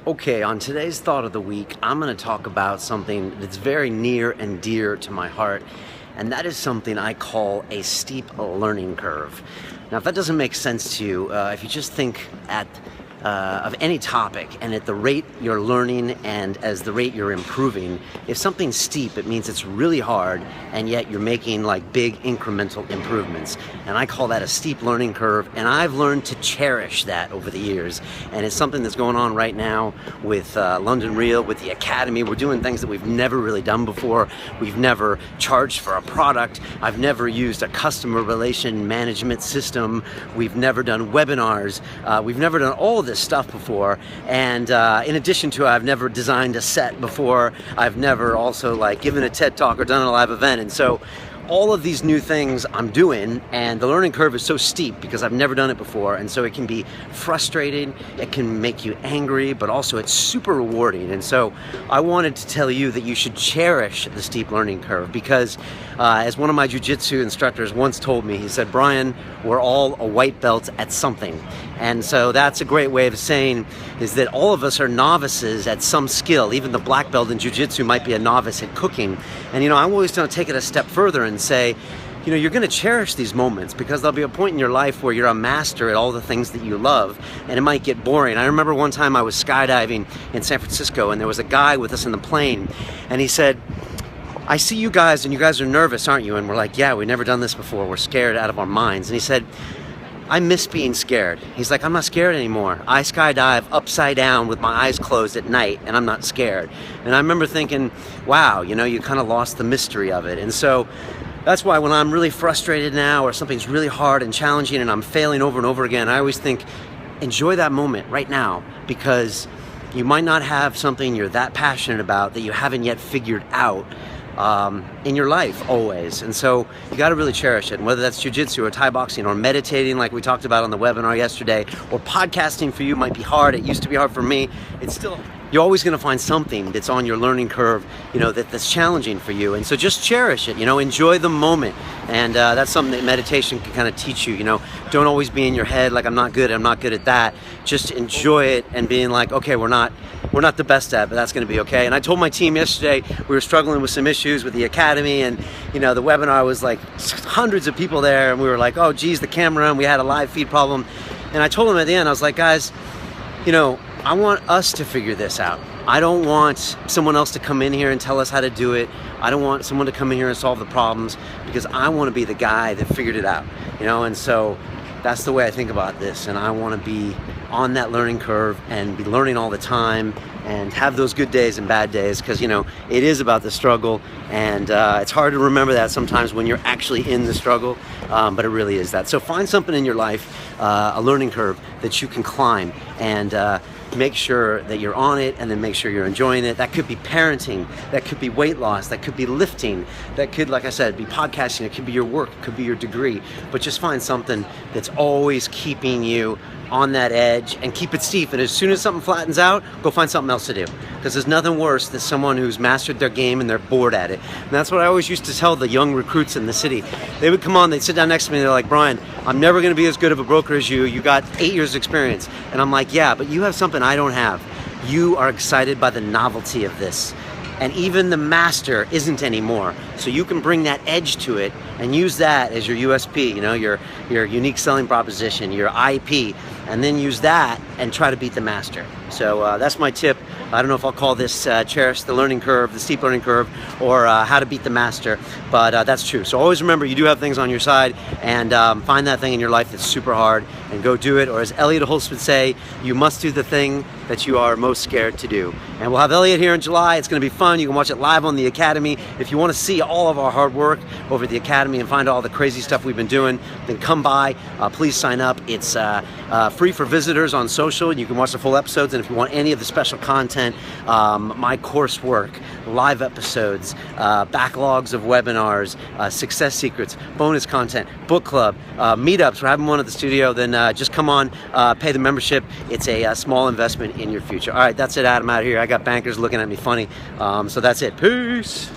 Okay, on today's Thought of the Week, I'm going to talk about something that's very near and dear to my heart, and that is something I call a steep learning curve. Now, if that doesn't make sense to you, if you just think of any topic and at the rate you're learning and as the rate you're improving, if something's steep, it means it's really hard and yet you're making like big incremental improvements. And I call that a steep learning curve, and I've learned to cherish that over the years. And it's something that's going on right now with London Real, with the Academy. We're doing things that we've never really done before. We've never charged for a product. I've never used a customer relation management system. We've never done webinars. We've never done all this stuff before, and in addition to, I've never designed a set before. I've never also like given a TED talk or done a live event, and so all of these new things I'm doing, and the learning curve is so steep because I've never done it before, and so it can be frustrating, it can make you angry, but also it's super rewarding. And so I wanted to tell you that you should cherish the steep learning curve because as one of my jiu-jitsu instructors once told me, he said, "Brian, we're all a white belt at something." And so that's a great way of saying is that all of us are novices at some skill. Even the black belt in jiu-jitsu might be a novice at cooking. And I'm always going to take it a step further and say, you're going to cherish these moments because there'll be a point in your life where you're a master at all the things that you love, and it might get boring. I remember one time I was skydiving in San Francisco, and there was a guy with us in the plane, and he said, "I see you guys, and you guys are nervous, aren't you?" And we're like, "Yeah, we've never done this before. We're scared out of our minds." And he said, "I miss being scared." He's like, "I'm not scared anymore. I skydive upside down with my eyes closed at night, and I'm not scared." And I remember thinking, wow, you kind of lost the mystery of it. And so that's why when I'm really frustrated now, or something's really hard and challenging and I'm failing over and over again, I always think, enjoy that moment right now, because you might not have something you're that passionate about that you haven't yet figured out in your life always. And so you got to really cherish it. And whether that's jiu-jitsu or Thai boxing or meditating like we talked about on the webinar yesterday, or podcasting for you might be hard. It used to be hard for me. It's still, you're always going to find something that's on your learning curve, that's challenging for you. And so just cherish it, enjoy the moment. And that's something that meditation can kind of teach you, don't always be in your head like I'm not good at that. Just enjoy it and being like, okay, we're not the best at it, but that's going to be okay. And I told my team yesterday, we were struggling with some issues with the Academy, and the webinar was like hundreds of people there, and we were like, oh geez, the camera, and we had a live feed problem. And I told them at the end, I was like, guys, I want us to figure this out. I don't want someone else to come in here and tell us how to do it. I don't want someone to come in here and solve the problems, because I want to be the guy that figured it out, and so that's the way I think about this. And I want to be on that learning curve and be learning all the time and have those good days and bad days, because it is about the struggle, and it's hard to remember that sometimes when you're actually in the struggle, but it really is that. So find something in your life, a learning curve that you can climb, and make sure that you're on it, and then make sure you're enjoying it. That could be parenting, that could be weight loss, that could be lifting, that could, like I said, be podcasting, it could be your work, it could be your degree, but just find something that's always keeping you on that edge and keep it steep. And as soon as something flattens out, go find something else to do, because there's nothing worse than someone who's mastered their game and they're bored at it. And that's what I always used to tell the young recruits in the city. They would come on, they'd sit down next to me, and they're like, "Brian, I'm never going to be as good of a broker as you. You got 8 years experience." And I'm like, "Yeah, but you have something I don't have. You are excited by the novelty of this. And even the master isn't anymore. So you can bring that edge to it and use that as your USP, your unique selling proposition, your IP, and then use that and try to beat the master." So that's my tip. I don't know if I'll call this Cherish the learning curve, the steep learning curve, or how to beat the master, but that's true. So always remember, you do have things on your side, and find that thing in your life that's super hard and go do it. Or as Elliot Holst would say, you must do the thing that you are most scared to do. And we'll have Elliot here in July. It's going to be fun. You can watch it live on the Academy. If you want to see all of our hard work over at the Academy and find all the crazy stuff we've been doing, then come by. Please sign up. It's free for visitors on social. You can watch the full episodes, and if you want any of the special content, my coursework, live episodes, backlogs of webinars, success secrets, bonus content, book club, meetups, we're having one at the studio, then just come on, pay the membership. It's a small investment in your future. All right, that's it, Adam, out of here. I got bankers looking at me funny. So that's it. Peace.